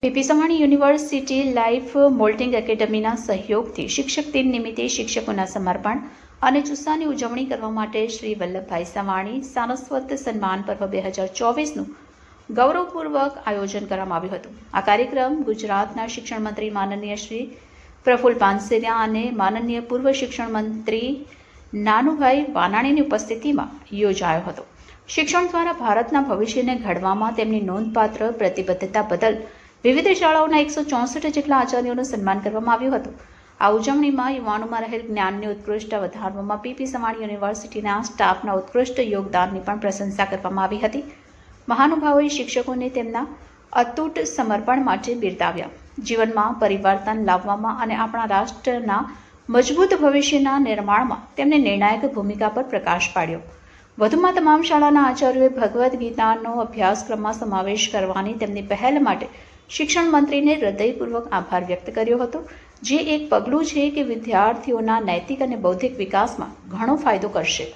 PP Savani university life મોલ્ટિંગ એકેડમીના સહયોગથી શિક્ષક દિન નિમિત્તે શિક્ષકોના સમર્પણ અને જુસ્સાની ઉજવણી કરવા માટે શ્રી વલ્લભભાઈ સવાણી સારસ્વત સન્માન પર્વ 2024નું ગૌરવપૂર્વક આયોજન કરવામાં આવ્યું હતું। આ કાર્યક્રમ ગુજરાતના શિક્ષણ મંત્રી માનનીય શ્રી પ્રફુલ્લ પાનસેરિયા અને માનનીય પૂર્વ શિક્ષણ મંત્રી નાનુભાઈ વાનાણીની ઉપસ્થિતિમાં યોજાયો હતો। શિક્ષણ દ્વારા ભારતના ભવિષ્યને ઘડવામાં તેમની નોંધપાત્ર પ્રતિબદ્ધતા બદલ વિવિધ શાળાઓના 164 જેટલા આચાર્યોનું સન્માન કરવામાં આવ્યું હતું। આ ઉજવણીમાં યુવાનોમાં રહેલ જ્ઞાનની ઉત્કૃષ્ટ વધારવામાં પીપી સવાણી યુનિવર્સિટીના સ્ટાફના ઉત્કૃષ્ટ યોગદાનની પણ પ્રશંસા કરવામાં આવી હતી। મહાનુભાવોએ શિક્ષકોને તેમના અતૂટ સમર્પણ માટે બિરદાવ્યા, જીવનમાં પરિવર્તન લાવવામાં અને આપણા રાષ્ટ્રના મજબૂત ભવિષ્યના નિર્માણમાં તેમને નિર્ણાયક ભૂમિકા પર પ્રકાશ પાડ્યો। વધુમાં તમામ શાળાના આચાર્યોએ ભગવદ્ ગીતાનો અભ્યાસક્રમમાં સમાવેશ કરવાની તેમની પહેલ માટે શિક્ષણ મંત્રીને હૃદયપૂર્વક આભાર વ્યક્ત કર્યો હતો, જે એક પગલું છે કે વિદ્યાર્થીઓના નૈતિક અને બૌદ્ધિક વિકાસમાં ઘણો ફાયદો કરશે।